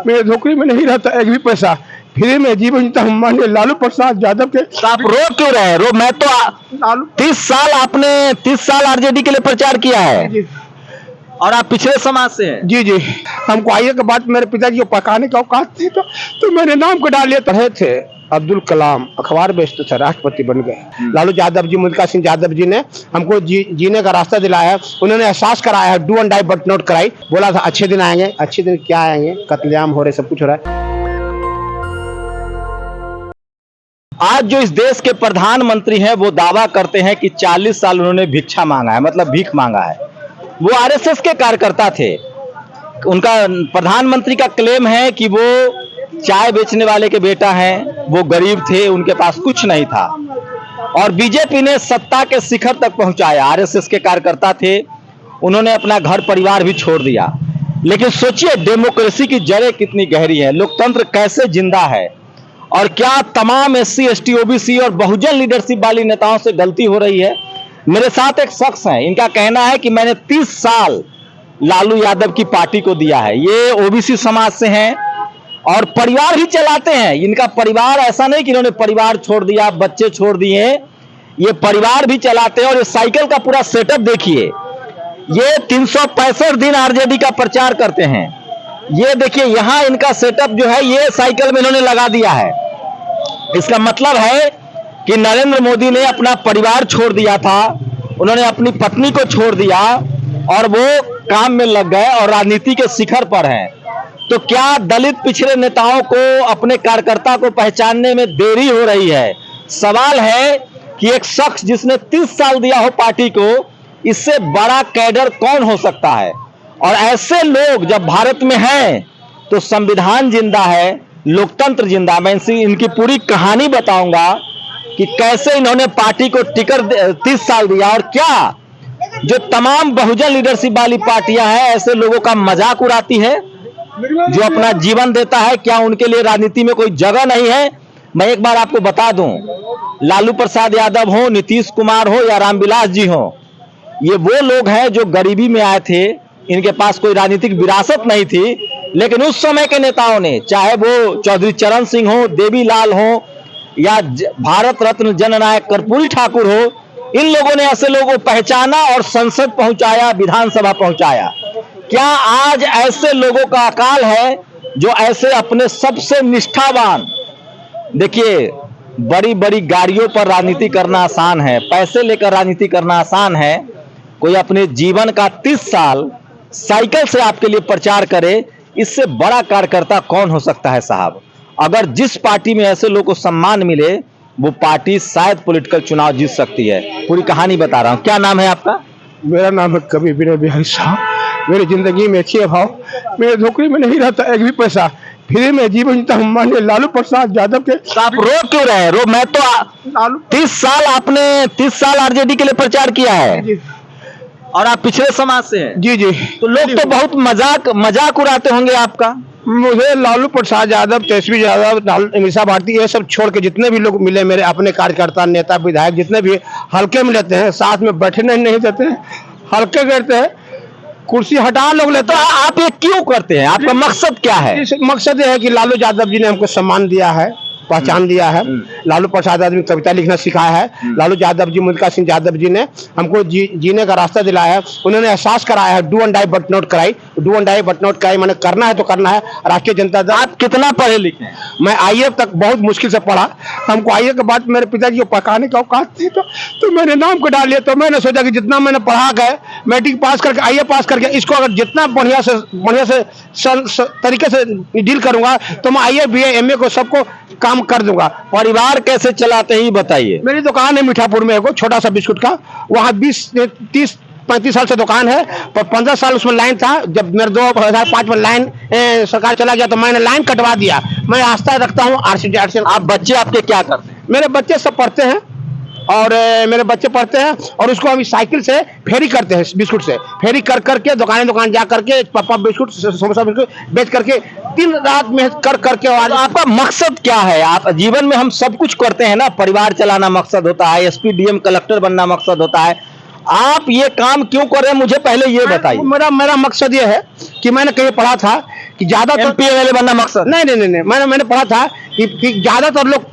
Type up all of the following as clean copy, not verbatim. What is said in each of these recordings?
मेरे नौकरी में नहीं रहता एक भी पैसा, फ्री में जीवन जीता हूँ। माननीय लालू प्रसाद यादव के। तो आप रो क्यों रहे हैं? मैं तो लालू 30 साल आरजेडी के लिए प्रचार किया है जी और आप पिछड़े समाज से हैं। जी जी, हमको आइए के बाद मेरे पिताजी को पकाने का औकात थी तो मैंने नाम को डाल लिया। पढ़े थे अब्दुल कलाम, अखबार बेचते थे, राष्ट्रपति बन गए। लालू यादव जी, मुल्का सिंह यादव जी ने हमको जीने का रास्ता दिलाया है। उन्होंने एहसास कराया है, do and die but not कराई। बोला था अच्छे दिन आएंगे, अच्छे दिन क्या आएंगे, कत्लेआम हो रहे, सब कुछ हो रहा है। आज जो इस देश के प्रधानमंत्री हैं वो दावा करते हैं कि 40 साल उन्होंने भिक्षा मांगा है, मतलब भीख मांगा है। वो आरएसएस के कार्यकर्ता थे। उनका प्रधानमंत्री का क्लेम है कि वो चाय बेचने वाले के बेटा हैं, वो गरीब थे, उनके पास कुछ नहीं था और बीजेपी ने सत्ता के शिखर तक पहुंचाया। आरएसएस के कार्यकर्ता थे, उन्होंने अपना घर परिवार भी छोड़ दिया। लेकिन सोचिए डेमोक्रेसी की जड़ें कितनी गहरी है, लोकतंत्र कैसे जिंदा है और क्या तमाम एससी, एसटी, ओबीसी और बहुजन लीडरशिप वाली नेताओं से गलती हो रही है। मेरे साथ एक शख्स हैं, इनका कहना है कि मैंने 30 साल लालू यादव की पार्टी को दिया है। ये ओबीसी समाज से हैं और परिवार ही चलाते हैं। इनका परिवार ऐसा नहीं कि इन्होंने परिवार छोड़ दिया, बच्चे छोड़ दिए, ये परिवार भी चलाते हैं। और ये साइकिल का पूरा सेटअप देखिए, ये 365 दिन आरजेडी का प्रचार करते हैं। ये देखिए यहाँ इनका सेटअप जो है, ये साइकिल में इन्होंने लगा दिया है। इसका मतलब है कि नरेंद्र मोदी ने अपना परिवार छोड़ दिया था, उन्होंने अपनी पत्नी को छोड़ दिया और वो काम में लग गए और राजनीति के शिखर पर हैं। तो क्या दलित पिछड़े नेताओं को, अपने कार्यकर्ता को पहचानने में देरी हो रही है? सवाल है कि एक शख्स जिसने 30 साल दिया हो पार्टी को, इससे बड़ा कैडर कौन हो सकता है? और ऐसे लोग जब भारत में हैं तो संविधान जिंदा है, लोकतंत्र जिंदा। मैं इनकी पूरी कहानी बताऊंगा कि कैसे इन्होंने पार्टी को टिकट 30 साल दिया और क्या जो तमाम बहुजन लीडरशिप वाली पार्टियां हैं ऐसे लोगों का मजाक उड़ाती है जो अपना जीवन देता है। क्या उनके लिए राजनीति में कोई जगह नहीं है? मैं एक बार आपको बता दूं, लालू प्रसाद यादव हो, नीतीश कुमार हो या रामविलास जी हो, ये वो लोग हैं जो गरीबी में आए थे, इनके पास कोई राजनीतिक विरासत नहीं थी। लेकिन उस समय के नेताओं ने, चाहे वो चौधरी चरण सिंह हो, देवीलाल हो या भारत रत्न जननायक कर्पूरी ठाकुर हो, इन लोगों ने ऐसे लोगों को पहचाना और संसद पहुंचाया, विधानसभा पहुंचाया। क्या आज ऐसे लोगों का अकाल है जो ऐसे अपने सबसे निष्ठावान, देखिए बड़ी बड़ी गाड़ियों पर राजनीति करना आसान है, पैसे लेकर राजनीति करना आसान है, कोई अपने जीवन का 30 साल साइकिल से आपके लिए प्रचार करे, इससे बड़ा कार्यकर्ता कौन हो सकता है साहब? अगर जिस पार्टी में ऐसे लोगों को सम्मान मिले वो पार्टी शायद पॉलिटिकल चुनाव जीत सकती है। पूरी कहानी बता रहा हूं। क्या नाम है आपका? मेरा नाम है कवि विनय बिहारी साहब। मेरी जिंदगी में अच्छे अभाव, मेरे नौकरी में नहीं रहता एक भी पैसा, फ्री में जीवन जीता हूँ। माननीय लालू प्रसाद यादव के। तो आप रो क्यों रहे हैं? मैं तो लालू 30 साल आरजेडी के लिए प्रचार किया है जी और आप पिछड़े समाज से हैं। जी जी, तो लोग तो बहुत मजाक उड़ाते होंगे आपका। मुझे लालू प्रसाद यादव, तेजस्वी यादव, मीसा भारती, ये सब छोड़ के जितने भी लोग मिले, मेरे अपने कार्यकर्ता, नेता, विधायक, जितने भी हल्के में लेते हैं, साथ में बैठने नहीं देते हैं, हल्के करते हैं, कुर्सी हटा लोग लेते हैं। आप ये क्यों करते हैं? आपका मकसद क्या है? मकसद ये है कि लालू यादव जी ने हमको सम्मान दिया है, पहचान दिया है। लालू प्रसाद यादव ने कविता लिखना सिखाया है। लालू यादव जी, मुल्का सिंह यादव जी ने हमको जीने का रास्ता दिलाया है। उन्होंने एहसास कराया है, do and die but not कराई। Do and die but not कराई मैंने करना है तो करना है। राष्ट्रीय जनता दल। आप कितना पढ़े लिखे हैं? मैं आईए तक बहुत मुश्किल से पढ़ा। हमको आईए के बाद मेरे पिताजी को पकाने का औकात थी तो मैंने नाम को डाल लिया। तो मैंने सोचा कि जितना मैंने पढ़ा गए, मैट्रिक पास करके, आईए पास करके, इसको अगर जितना बढ़िया से तरीके से डील करूंगा तो मैं आईए, बीए, एमए को सबको काम कर दूंगा। परिवार कैसे चलाते ही बताइए। मेरी दुकान है मीठापुर में, एक छोटा सा बिस्कुट का, वहाँ 20-30-35 साल से दुकान है। पर 15 साल उसमें लाइन था। जब मेरे 2005 में लाइन सरकार चला गया तो मैंने लाइन कटवा दिया। मैं आस्था रखता हूँ आरसीडी। आप बच्चे आपके क्या करते हैं? मेरे बच्चे सब पढ़ते हैं और मेरे बच्चे पढ़ते हैं और उसको हम साइकिल से फेरी करते हैं, बिस्कुट से फेरी कर करके दुकान जा करके पापा बिस्कुट, समोसा बिस्कुट बेच करके दिन रात मेहनत कर करके। और आपका मकसद क्या है? आप जीवन में हम सब कुछ करते हैं ना, परिवार चलाना मकसद होता है, एसपी, डीएम, कलेक्टर बनना मकसद होता है। आप ये काम क्यों कर रहे हैं, मुझे पहले ये बताइए। मेरा मकसद ये है कि मैंने कहीं पढ़ा था कि ज्यादातर MP MLA बनना मकसद? नहीं, मैंने पढ़ा था कि ज्यादातर लोग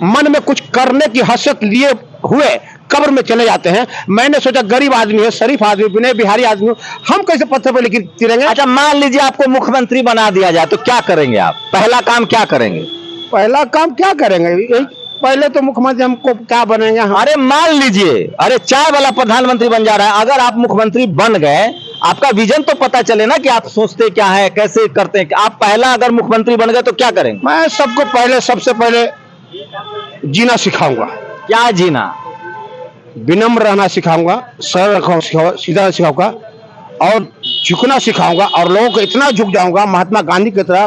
मन में कुछ करने की हसरत लिए हुए कब्र में चले जाते हैं। मैंने सोचा गरीब आदमी है, शरीफ आदमी, विनय बिहारी आदमी हूं, हम कैसे पत्थर पर लिखी तिरेंगे। अच्छा, मान लीजिए आपको मुख्यमंत्री बना दिया जाए तो क्या करेंगे आप? पहला काम क्या करेंगे? पहला काम क्या करेंगे? यही पहले तो मुख्यमंत्री हमको क्या बनेंगे हम। अरे मान लीजिए, अरे चाय वाला प्रधानमंत्री बन जा रहा है, अगर आप मुख्यमंत्री बन गए, आपका विजन तो पता चले ना कि आप सोचते क्या है, कैसे करते हैं। आप पहला अगर मुख्यमंत्री बन गए तो क्या करेंगे? मैं सबको सबसे पहले जीना सिखाऊंगा। क्या जीना? विनम्र रहना सिखाऊंगा, सरल रखना सिखाऊंगा, सीधा सिखाऊंगा और झुकना सिखाऊंगा, और लोगों को इतना झुक जाऊंगा महात्मा गांधी की तरह,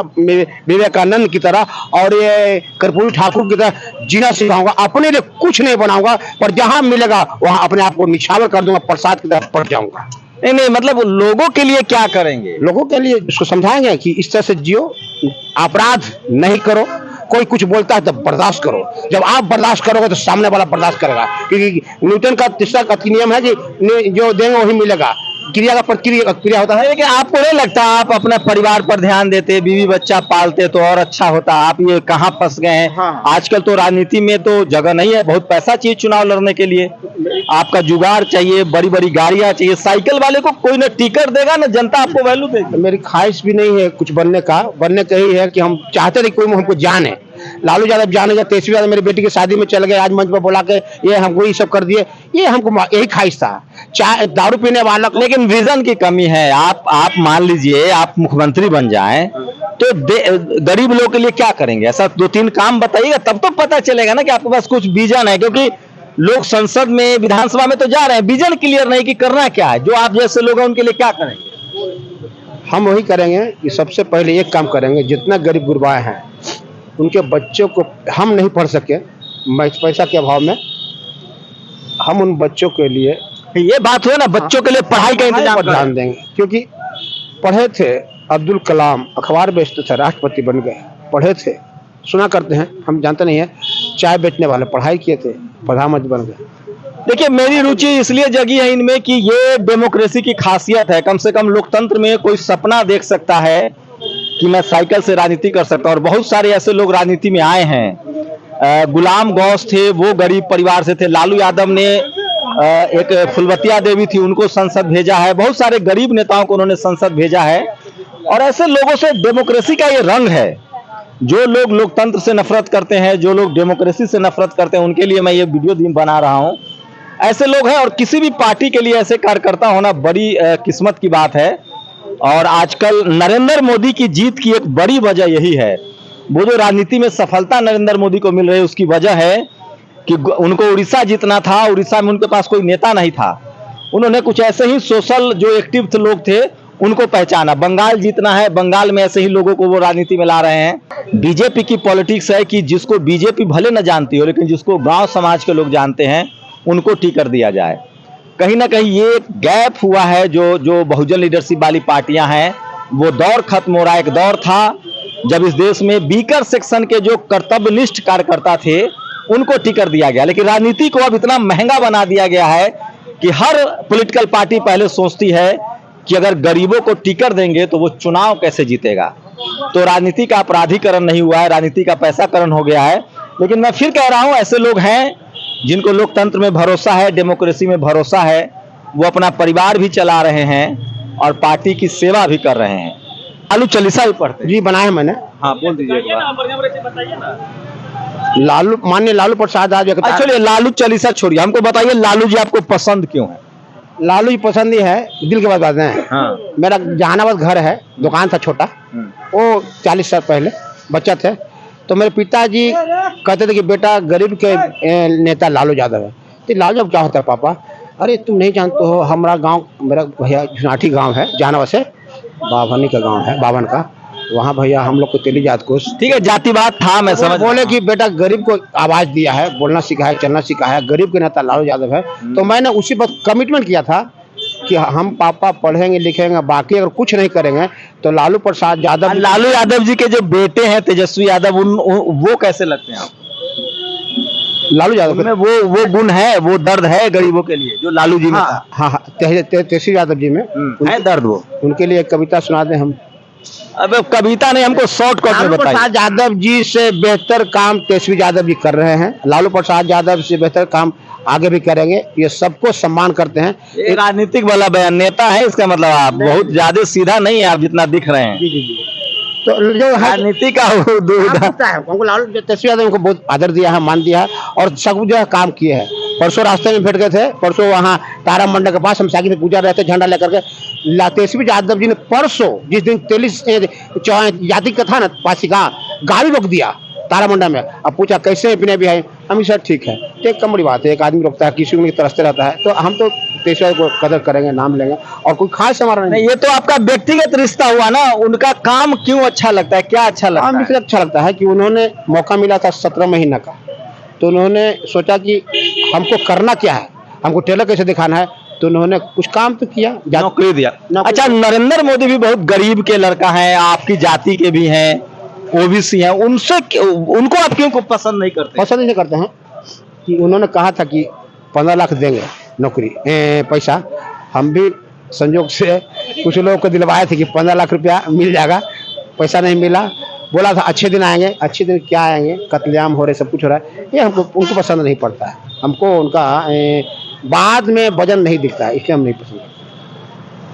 विवेकानंद की तरह और ये कर्पूरी ठाकुर की तरह जीना सिखाऊंगा। अपने लिए कुछ नहीं बनाऊंगा, पर जहां मिलेगा वहां अपने आप को निछावर कर दूंगा, प्रसाद की तरफ पड़ जाऊंगा। नहीं, मतलब लोगों के लिए क्या करेंगे? लोगों के लिए उसको समझाएंगे कि इस तरह से जियो, अपराध नहीं करो, कोई कुछ बोलता है तो बर्दाश्त करो। जब आप बर्दाश्त करोगे तो सामने वाला बर्दाश्त करेगा, क्योंकि न्यूटन का तीसरा नियम है कि जो देंगे वही मिलेगा, क्रिया का प्रतिक्रिया होता है। लेकिन आपको नहीं लगता आप अपना परिवार पर ध्यान देते, बीवी बच्चा पालते तो और अच्छा होता? आप ये कहाँ फंस गए हैं? हाँ। आजकल तो राजनीति में तो जगह नहीं है, बहुत पैसा चाहिए चुनाव लड़ने के लिए, आपका जुगाड़ चाहिए, बड़ी बड़ी गाड़ियां चाहिए। साइकिल वाले को कोई न टिकट देगा न जनता आपको वैल्यू देगी। मेरी ख्वाहिश भी नहीं है कुछ बनने का यही है कि हम चाहते थे कोई हमको जाने। लालू यादव जाने जब 23वीं बार मेरी बेटी की शादी में चले गए, आज मंच पर बुला के ये हमको ये सब कर दिए, ये हमको यही ख्वाहिश था। चाहे दारू पीने वाला, लेकिन विजन की कमी है। आप मान लीजिए आप मुख्यमंत्री बन जाएं तो गरीब लोगों के लिए क्या करेंगे? ऐसा 2-3 काम बताइएगा, तब तो पता चलेगा ना कि आपके पास कुछ विजन है। क्योंकि लोग संसद में, विधानसभा में तो जा रहे हैं, विजन क्लियर नहीं कि करना क्या है। जो आप जैसे लोग हैं उनके लिए क्या करेंगे? हम वही करेंगे कि सबसे पहले एक काम करेंगे, जितना गरीब गुरबा हैं उनके बच्चों को, हम नहीं पढ़ सके पैसा के अभाव में, हम उन बच्चों के लिए, ये बात हुआ ना, बच्चों के लिए पढ़ाई का इंतजाम पर ध्यान देंगे। क्योंकि पढ़े थे, अब्दुल कलाम अखबार बेचते थे, राष्ट्रपति बन गए। पढ़े थे, सुना करते हैं, हम जानते नहीं है। चाय बेचने वाले पढ़ाई किए थे, प्रधानमंत्री बन गए। देखिए, मेरी रुचि इसलिए जगी है इनमें कि ये डेमोक्रेसी की खासियत है। कम से कम लोकतंत्र में कोई सपना देख सकता है कि मैं साइकिल से राजनीति कर सकता हूं। और बहुत सारे ऐसे लोग राजनीति में आए हैं। गुलाम गौस थे, वो गरीब परिवार से थे। लालू यादव ने एक फुलवतिया देवी थी, उनको संसद भेजा है। बहुत सारे गरीब नेताओं को उन्होंने संसद भेजा है। और ऐसे लोगों से डेमोक्रेसी का ये रंग है। जो लोग लोकतंत्र से नफरत करते हैं, जो लोग डेमोक्रेसी से नफरत करते हैं, उनके लिए मैं ये वीडियो बना रहा हूं। ऐसे लोग हैं, और किसी भी पार्टी के लिए ऐसे कार्यकर्ता होना बड़ी किस्मत की बात है। और आजकल नरेंद्र मोदी की जीत की एक बड़ी वजह यही है। वो जो राजनीति में सफलता नरेंद्र मोदी को मिल रही है, उसकी वजह है कि उनको उड़ीसा जीतना था। उड़ीसा में उनके पास कोई नेता नहीं था। उन्होंने कुछ ऐसे ही सोशल जो एक्टिव लोग थे उनको पहचाना। बंगाल जीतना है, बंगाल में ऐसे ही लोगों को वो राजनीति में ला रहे हैं। बीजेपी की पॉलिटिक्स है कि जिसको बीजेपी भले न जानती हो, लेकिन जिसको गांव समाज के लोग जानते हैं उनको टिकट दिया जाए। कहीं ना कहीं ये एक गैप हुआ है। जो बहुजन लीडरशिप वाली पार्टियां हैं, वो दौर खत्म हो रहा है। एक दौर था जब इस देश में बीकर सेक्शन के जो कर्तव्यनिष्ठ कार्यकर्ता थे उनको टिकट दिया गया। लेकिन राजनीति को अब इतना महंगा बना दिया गया है कि हर पॉलिटिकल पार्टी पहले सोचती है कि अगर गरीबों को टिकट देंगे तो वो चुनाव कैसे जीतेगा। तो राजनीति का अपराधीकरण नहीं हुआ है, राजनीति का पैसाकरण हो गया है। लेकिन मैं फिर कह रहा हूं, ऐसे लोग हैं जिनको लोकतंत्र में भरोसा है, डेमोक्रेसी में भरोसा है। वो अपना परिवार भी चला रहे हैं और पार्टी की सेवा भी कर रहे हैं। लालू चालीसा भी पढ़ते जी, बनाए मैंने। हाँ, बोल दीजिए। माननीय लालू प्रसाद आज चलिए, लालू चालीसा छोड़िए, हमको बताइए लालू जी आपको पसंद क्यों है? लालू जी पसंद ही है, दिल की बात बात है। हाँ। मेरा जहानाबाद घर है, दुकान था छोटा, वो 40 साल पहले बच्चा थे। तो मेरे पिताजी कहते थे कि बेटा गरीब के नेता लालू यादव है। तो लालू यादव क्या होता है पापा? अरे तुम नहीं जानते हो, हमारा गांव, मेरा भैया जुनाठी गांव है, जहानाबाद से बाभनी का गांव है, बावन का। वहाँ भैया हम लोग को तेली जात को, ठीक है, जातिवाद था, मैं समझ। बोले कि बेटा गरीब को आवाज दिया है, बोलना सिखाया, चलना सिखाया, गरीब के नेता लालू यादव है। तो मैंने उसी वक्त कमिटमेंट किया था कि हम पापा पढ़ेंगे लिखेंगे, बाकी अगर कुछ नहीं करेंगे तो लालू प्रसाद यादव। लालू यादव जी के जो बेटे हैं तेजस्वी यादव, वो कैसे लगते हैं आपको? लालू यादव में वो गुण है, वो दर्द है गरीबों के लिए जो लालू जी में था। हाँ, तेजस्वी यादव जी में है दर्द। वो उनके लिए एक कविता सुना दें हम। अब कविता नहीं, हमको शॉर्टकट में लालू बताइए। प्रसाद यादव जी से बेहतर काम तेजस्वी यादव जी कर रहे हैं। लालू प्रसाद यादव से बेहतर काम आगे भी करेंगे। ये सबको सम्मान करते हैं। ये राजनीतिक वाला बयान, नेता है इसका मतलब आप बहुत ज्यादा सीधा नहीं है आप जितना दिख रहे हैं। जी जी जी। तो जो है राजनीति का वो दुविधा। हमको लालू तेजस्वी यादव को बहुत आदर दिया है, मान दिया है और सब जो है काम किए हैं। परसों रास्ते में भेंट गए थे, परसों वहाँ तारा मंडल के पास हम साइकिल पे गुजर रहे थे झंडा लेकर के। तेजस्वी यादव जी ने परसों जिस दिन 43 जाति का था ना पासीघाट, गाड़ी रोक दिया तारा मंडल में। अब पूछा कैसे हैं विनय बिहारी, हम सर ठीक है। तो एक कम बड़ी बात है, एक आदमी रोकता है किसी को तरसते रहता है, तो हम तो तेजस्वी को कदर करेंगे, नाम लेंगे और कोई खास हमारा नहीं, ये तो आपका व्यक्तिगत रिश्ता हुआ ना। उनका काम क्यों अच्छा लगता है, क्या अच्छा लगता काम है? इसलिए अच्छा लगता है कि उन्होंने मौका मिला था 17 महीने का, तो उन्होंने सोचा कि हमको करना क्या है, हमको टेलर कैसे दिखाना है, तो उन्होंने कुछ काम तो किया, नौकरी दिया। नौकरी अच्छा, नरेंद्र मोदी भी बहुत गरीब के लड़का हैं, आपकी जाति के भी हैं, ओबीसी हैं, उनको आप क्यों को पसंद नहीं करते? पसंद नहीं करते हैं कि उन्होंने कहा था कि 15 लाख देंगे नौकरी पैसा। हम भी संयोग से कुछ लोगों को दिलवाए थे कि 15 लाख रुपया मिल जाएगा, पैसा नहीं मिला। बोला था अच्छे दिन आएंगे, अच्छे दिन क्या आएंगे, कत्लेआम हो रहे, सब कुछ हो रहा है, ये हमको उनको पसंद नहीं पड़ता है। हमको उनका बाद में वजन नहीं दिखता है, इसलिए हम नहीं पसंद करते।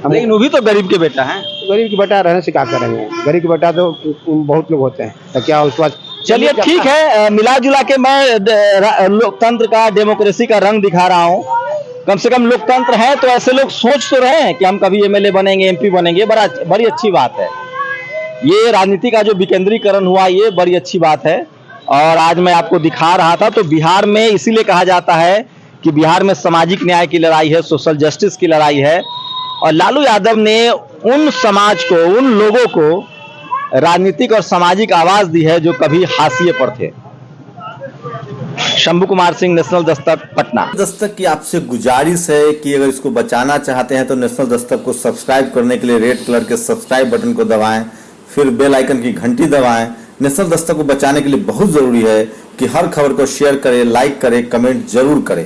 हम लेकिन वो भी तो गरीब के बेटा हैं। गरीब की बेटा रहने से क्या करेंगे, गरीब की बेटा तो बहुत लोग होते हैं, तो क्या उसके बाद चलिए ठीक है, मिला जुला के मैं लोकतंत्र का, डेमोक्रेसी का रंग दिखा रहा हूँ। कम से कम लोकतंत्र है तो ऐसे लोग सोच तो रहे हैं कि हम कभी एमएलए बनेंगे, एमपी बनेंगे, बड़ी अच्छी बात है। ये राजनीति का जो विकेंद्रीकरण हुआ, ये बड़ी अच्छी बात है। और आज मैं आपको दिखा रहा था, तो बिहार में इसीलिए कहा जाता है कि बिहार में सामाजिक न्याय की लड़ाई है, सोशल जस्टिस की लड़ाई है। और लालू यादव ने उन समाज को, उन लोगों को राजनीतिक और सामाजिक आवाज दी है जो कभी हाशिए पर थे। शंभू कुमार सिंह, नेशनल दस्तक, पटना। दस्तक की आपसे गुजारिश है कि अगर इसको बचाना चाहते हैं तो नेशनल दस्तक को सब्सक्राइब करने के लिए रेड कलर के सब्सक्राइब बटन को दबाएं, फिर बेल आइकन की घंटी दबाएं। नेशनल दस्तक को बचाने के लिए बहुत जरूरी है कि हर खबर को शेयर करें, लाइक करें, कमेंट जरूर करें।